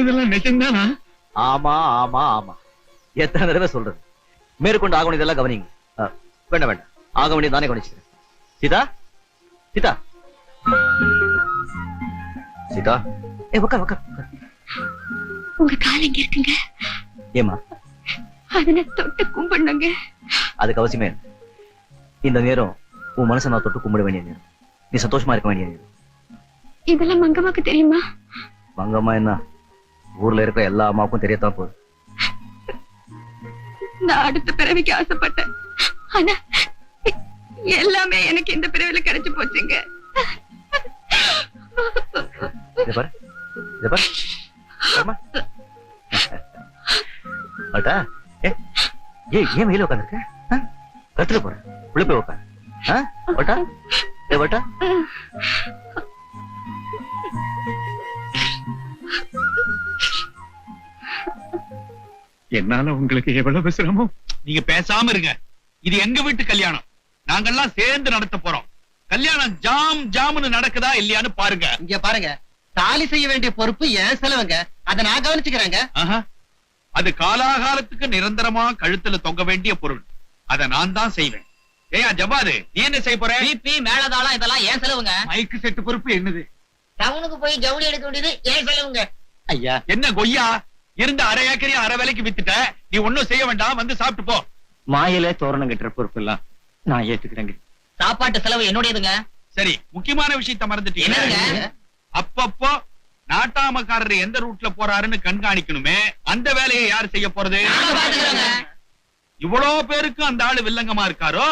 சொல்றதெல்லாம் நிஜம்தானா? ஆமா ஆமா ஆமா. எத்தனை தடவை சொல்றது? மேற்கொண்டு ஆக வேண்டியதெல்லாம் கவனிங்க. வேண்டாம் வேண்டாம், ஆக வேண்டியது நானே கவனிச்சுக்கிறேன். சீதா சீதா சீதா, உட்கார் உட்கார். உங்க கால் எங்க இருக்குங்க? ஏமா? அதனை தொட்டு கும்பிடுங்க. அதுக்கு அவசியமே இல்லை. இந்த நேரம் உன் மனசை நான் தொட்டு கும்பிட வேண்டிய நேரம். நீ சந்தோஷமா இருக்க வேண்டிய நேரம். இதெல்லாம் மங்கம்மாக்கு தெரியுமா? மங்கம்மா என்ன, ஊர்ல இருக்கிற எல்லா அம்மாவுக்கும் தெரியத்தான் போகுது. நான் அடுத்த பிறவிக்கு ஆசைப்பட்டேன். ஆனா எல்லாமே எனக்கு இந்த பிறவில கிடைச்சு போச்சுங்க. இதை பாரு, இதை பாரு. அட்டா, ஏன் வெயில உட்காந்துருக்க? கத்துல போற, உள்ள போய் உட்கார். என்னால உங்களுக்கு எவ்வளவு சிரமம். நீங்க பேசாம இருங்க. இது எங்க வீட்டு கல்யாணம். நாங்கெல்லாம் சேர்ந்து நடத்த போறோம். கல்யாணம் ஜாம் ஜாம்னு நடக்குதா இல்லையான்னு பாருங்க. இங்க பாருங்க, தாலி செய்ய வேண்டிய பொறுப்பு ஏன் செலவுங்க. அதை நான் கவனிச்சுக்கிறேங்க. அது காலாகாலத்துக்கு நிரந்தரமா கழுத்துல தொங்க வேண்டிய பொருள். அதை நான் தான் செய்வேன். ஏயா ஜபாது, நீ என்ன செய்ய போற? பிபி மேலதாளம் இதெல்லாம் ஏன் செலவுங்க. மைக்கு செட்டு பொறுப்பு என்னது? டவுனுக்கு போய் ஜவுளி எடுக்க வேண்டியது ஏன் செலவுங்க. ஐயா என்ன கொய்யா, இருந்த அரை ஏக்கரையும் அரை விலைக்கு வித்துட்ட. நீ ஒன்னும் செய்ய வேண்டாம், வந்து சாப்பிட்டு போ. மாயில தோரணம் கட்டுற பொறுப்பு எல்லாம் நான் ஏத்துக்கிறேங்க. சாப்பாட்டு செலவு என்னுடையதுங்க. சரி, முக்கியமான விஷயத்த மறந்துட்டீங்க. அப்பப்போ நாட்டாமக்காரர் எந்த ரூட்ல போறாருன்னு கண்காணிக்கணுமே, அந்த வேலையை யார் செய்ய போறது? இவ்வளவு பேருக்கு அந்த ஆளு வில்லங்கமா இருக்காரோ?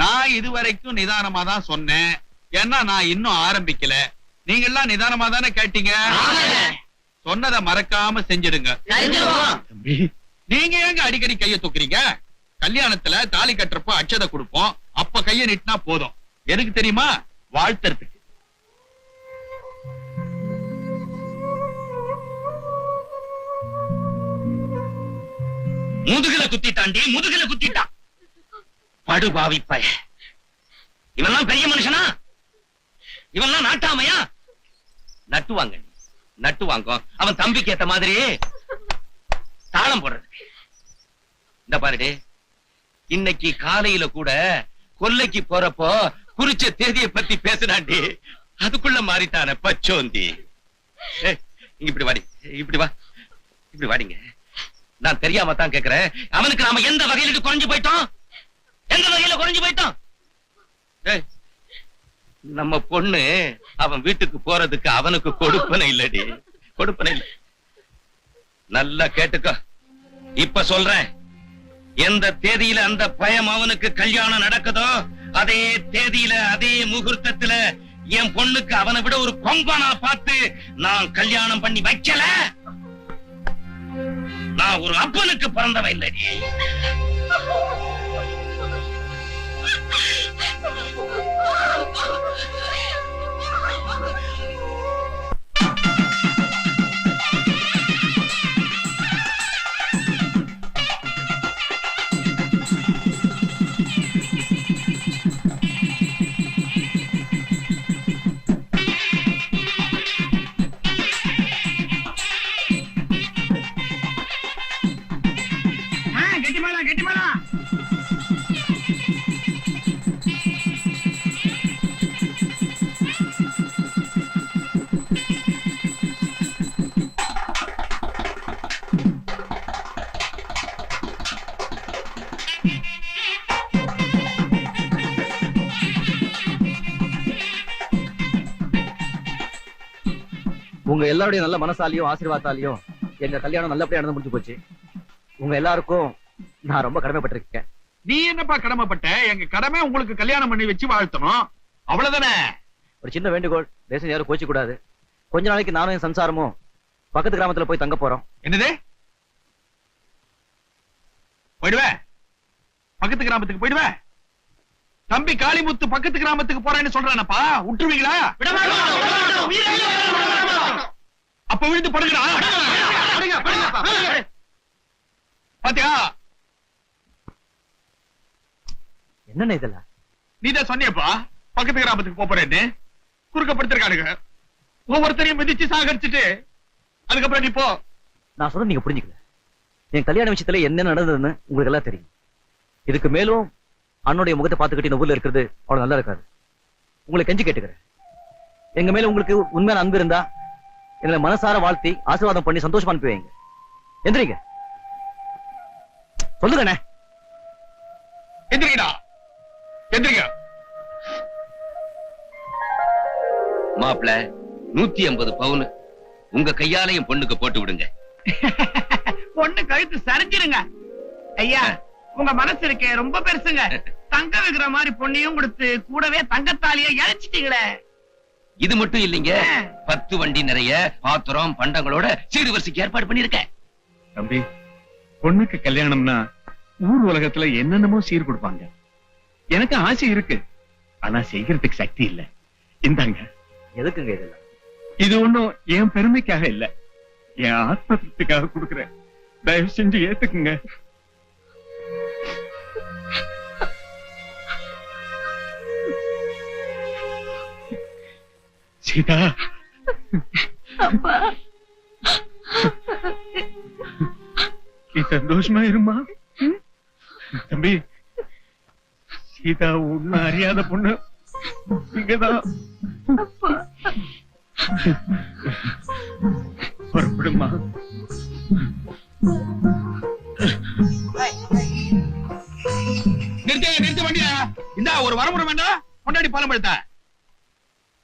நான் இதுவரைக்கும் நிதானமா தான் சொன்னேன். ஏன்னா நான் இன்னும் ஆரம்பிக்கல. நீங்க எல்லாம் நிதானமா தானே கேட்டீங்க. சொன்னதை மறக்காம செஞ்சிடுங்க. நீங்க ஏங்க அடிக்கடி கைய தூக்குறீங்க? கல்யாணத்துல தாலி கட்டுறப்போ அட்சதை கொடுப்போம். அப்ப கைய நிட்டினா போதும். எதுக்கு தெரியுமா? வாழ்த்துறதுக்கு. முதுகுல குத்திட்டாண்டி, முதுகுல குத்திட்டான். படுபாவி பய. இவெல்லாம் பெரிய மனுஷனா? இவெல்லாம் நாட்டாமையா? நட்டுவாங்க, நட்டுவாங்க. அவன் தம்பிக்கு ஏத்த மாதிரி தாளம் போடுறதுக்கு. இந்த பாருடே, இன்னைக்கு காலையில கூட கொல்லைக்கு போறப்போ குறிச்ச தேதியை பத்தி பேசினாண்டி. அதுக்குள்ள மாறிட்டான பச்சோந்தி. இப்படி வாடி, இப்படி வா, இப்படி வாடிங்க. நான் தெரியாம தான் கேக்குறேன். அவனுக்கு நாம எந்த வகையில குறைஞ்சு போயிட்டோம்? எந்த வகையில குறைஞ்சு போயிட்டோம்? நம்ம பொண்ணு அவன் வீட்டுக்கு போறதுக்கு அவனுக்கு கொடுப்பனை இல்லடி, கொடுப்பனை இல்ல. நல்லா கேட்டுக்கோ. இப்ப சொல்றேன், எந்த தேதியில அந்த பயம் அவனுக்கு கல்யாணம் நடக்குதோ அதே தேதியில அதே முகூர்த்தத்துல என் பொண்ணுக்கு அவனை விட ஒரு கொம்பனா பார்த்து நான் கல்யாணம் பண்ணி வைக்கல. நான் ஒரு அப்பனுக்கு பிறந்தவன் இல்லடி. உங்க எல்லாருடைய நல்ல மனசாலியும் ஆசீர்வாதாலையும் எங்க கல்யாணம் நல்லபடியா நடந்து முடிஞ்சு போச்சு. உங்க எல்லாருக்கும் நான் ரொம்ப கடமைப்பட்டிருக்கேன். நீ என்னப்பா கடமைப்பட்ட? எங்க கடமை உங்களுக்கு கல்யாணம் பண்ணி வச்சு வாழ்த்தணும், அவ்வளவுதானே. ஒரு சின்ன வேண்டுகோள், தேசம் யாரும் கோச்சு கூடாது. கொஞ்ச நாளைக்கு நானும் என் சம்சாரமும் பக்கத்து கிராமத்துல போய் தங்க போறோம். என்னது? போயிடுவேன்? பக்கத்து கிராமத்துக்கு போயிடுவேன்? தம்பி காளிமுத்து பக்கத்து கிராமத்துக்கு போறேன்னு சொல்றானப்பா, விட்டுருவீங்களா? அப்ப விழுந்து படுங்கடா. பாத்தியா? என்னன்னு இதெல்லாம்? நீதான் சொன்னியப்பா பக்கத்து கிராமத்துக்கு போறேன்னு. குறுக்கப்படுத்திருக்கானுங்க. ஒவ்வொருத்தரையும் மிதிச்சு சாகரிச்சுட்டு அதுக்கப்புறம் நீ போ. நான் சொல்றது நீங்க புரிஞ்சுக்கல. என் கல்யாண விஷயத்துல என்ன நடந்ததுன்னு உங்களுக்கு எல்லாம் தெரியும். இதுக்கு மேலும் அண்ணனுடைய முகத்தை பார்த்துக்கிட்டு இந்த ஊர்ல இருக்கிறது அவ்வளவு நல்லா இருக்காது. உங்களை கெஞ்சி கேட்டுக்கிறேன். எங்க மேல உங்களுக்கு உண்மையான அன்பு இருந்தா எங்களை மனசார வாழ்த்தி ஆசீர்வாதம் பண்ணி சந்தோஷமா அனுப்பி வைங்க. எந்திரிங்க. சொல்லுங்கண்ணே. எந்திரிங்கடா, எந்திரிங்க. மாப்பிள 150 பவுன் உங்க கையாலையும் பொண்ணுக்கு போட்டு விடுங்க. பொண்ணு கழுத்து சரிஞ்சிருங்க. ஐயா, உங்க மனசு இருக்கே ரொம்ப பெருசுங்க. தங்க வைக்கிற மாதிரி பொண்ணையும் கொடுத்து கூடவே தங்கத்தாலிய இழைச்சிட்டீங்களே. இது மட்டும் இல்லைங்க, 10 வண்டி நிறைய பாத்திரம் பண்டங்களோட சீடு வரிசைக்கு ஏற்பாடு பண்ணிருக்கேன். தம்பி, பொண்ணுக்கு கல்யாணம்னா ஊர் உலகத்துல என்னென்னமோ சீர் கொடுப்பாங்க. எனக்கு ஆசை இருக்கு, ஆனா செய்யறதுக்கு சக்தி இல்ல. இந்தாங்க. எதுக்குங்க இதெல்லாம்? இது ஒண்ணும் என் பெருமைக்காக இல்ல, என் ஆத்ம திருப்திக்காக கொடுக்கிறேன். தயவு செஞ்சு ஏத்துக்குங்க. சீதா, அப்பா, நீ சந்தோஷமா இருமா. தம்பி, சீதா உன்னை அறியாத பொண்ணு இங்கதான். புறப்படுமா. நிறுத்த வண்டியா. இந்தா ஒரு வரமுறை வேண்டாம். கொண்டாடி பழம் பழுத்த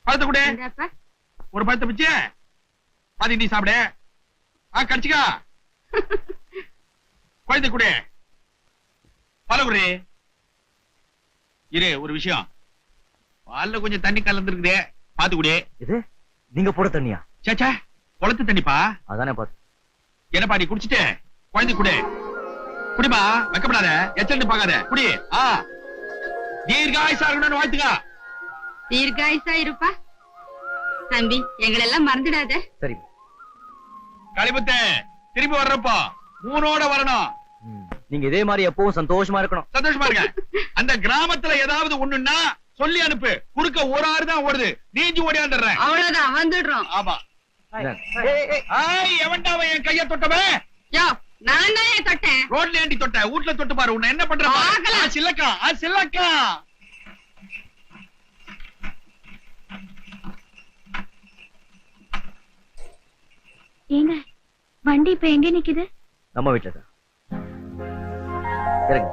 பழத்தை கூட இந்தாப்பா. ஒரு பழத்தை பிச்சு பாதி நீ சாப்பிடு. கடிச்சுக்கா. குழந்தை கூட பழ குடி. இரு, ஒரு விஷயம். பால்ல கொஞ்சம் தண்ணி கலந்துருக்குதே, பாத்து குடி. இது நீங்க போட தண்ணியா? சேச்சா, குளத்து தண்ணிப்பா. அதானே பாத்து. என்னப்பா நீ குடிச்சிட்டு குழந்தை குடி. குடிமா, வைக்கப்படாத, எச்சல் பார்க்காத, குடி. தீர்காயுசா இருக்கணும்னு வாழ்த்துக்கா. தீர்காயுசா இருப்பா. தம்பி, எங்களெல்லாம் மறந்துடாத. சரி. களிமுத்து, திரும்பி வர்றப்போ மூணோட வரணும். நீங்க இதே மாதிரி எப்பவும் சந்தோஷமா இருக்கணும். சந்தோஷமா இருக்க. அந்த கிராமத்துல ஏதாவது ஒண்ணுன்னா சொல்லி அனுப்பு. குறுக்க ஒரு ஆறு தான் ஓடுது, நீஞ்சி ஓடியாந்துடுறேன். அவ்வளவுதான், வந்துடுறோம். ஆமா. எவன்டா என் கைய தொட்டவன்? யோ, நான் தான் தொட்டேன். ரோட்ல ஏண்டி தொட்ட? வீட்ல தொட்டு பாரு, உன்னை என்ன பண்ற? பார்க்கலாம். சில்லக்கா, சில்லக்கா. ஏங்க, வண்டி இப்ப எங்க நிக்குது? நம்ம வீட்டுல தான். இறங்க.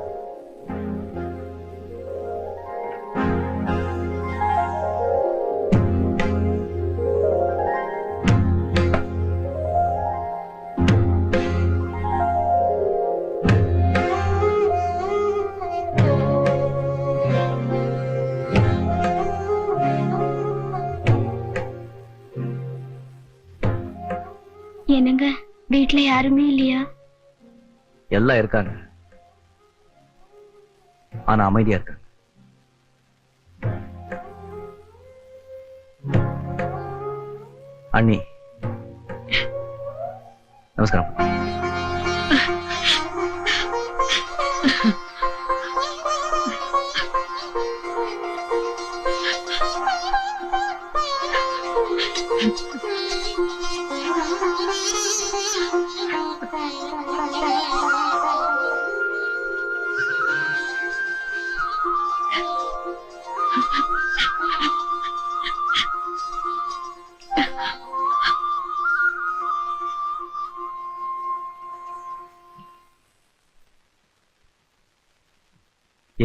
என்னங்க, வீட்டுல யாருமே இல்லையா? எல்லாம் இருக்காங்க, ஆனா அமைதியா இருக்காங்க. அண்ணி, நமஸ்காரம்.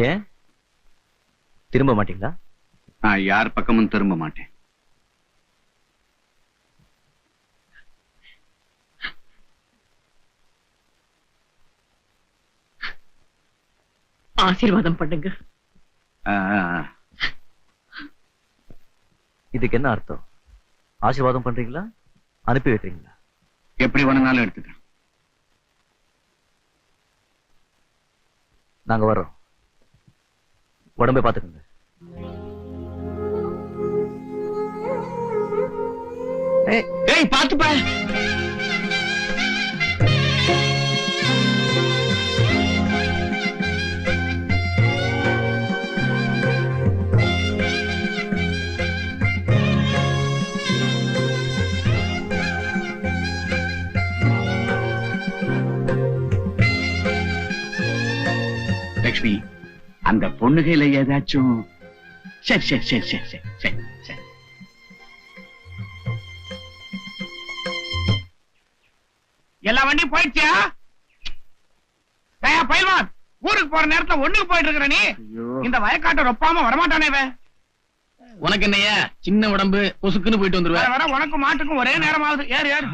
ஏன் திரும்ப மாட்டீங்களா? நான் யார் பக்கமும் திரும்ப மாட்டேன். ஆசீர்வாதம் பண்ணுங்க. இதுக்கு என்ன அர்த்தம்? ஆசீர்வாதம் பண்றீங்களா, அனுப்பி வைக்கிறீங்களா? எப்படி வேணும்னாலும் எடுத்துக்கிறேன். நாங்க வர்றோம். உடம்பை பாத்துக்கோங்க. ஏய், பாத்துப்பா. லட்சுமி, அந்த பொண்ணுகையில ஏதாச்சும் சரி சரி சரி சரி சரி சரி சரி. எல்லா வண்டியும் போயிடுச்சியா? பயில்வான், ஊருக்கு போற நேரத்துல ஒண்ணுக்கு போயிட்டு இருக்கிற நீ இந்த வயக்காட்டை ரொப்பாம வரமாட்டானே இவன். உனக்கு என்னையா சின்ன உடம்பு பொசுக்குன்னு போயிட்டு வர வந்துருவேன். வர உனக்கும் மாட்டுக்கும் ஒரே நேரம் ஆகுது. ஏறு ஏறு.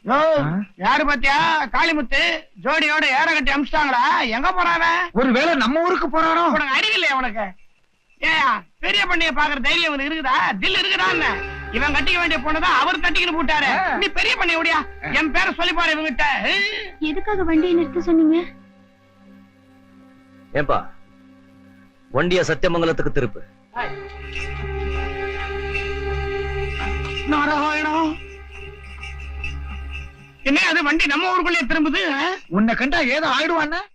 யோ, யாரு பாத்தியா? காளிமுத்து ஜோடியோட ஏற கட்டி அமிச்சிட்டாங்களா? எங்க போறாவ? ஒருவேளை நம்ம ஊருக்கு போறாரோ? உனக்கு அறிவில்லையா உனக்கு? ஏயா, பெரிய பண்ணைய பாக்குற தைரியம் இவனுக்கு இருக்குதா? தில் இருக்குதா என்ன? இவன் கட்டிக்க வேண்டிய பொண்ணுதான் அவர் கட்டிக்கிட்டு போட்டாரு. நீ பெரிய பண்ணைய ஓடியா? என் பேரை சொல்லி பாரு இவங்கிட்ட. எதுக்காக வண்டியை நிறுத்த சொன்னீங்க? ஏன்பா வண்டிய சத்தியமங்கலத்துக்கு திருப்பு. நாராயணம், என்ன அது வண்டி நம்ம ஊருக்குள்ளே திரும்புது? உன்னை கண்டா ஏதோ ஆயிடுவான்னு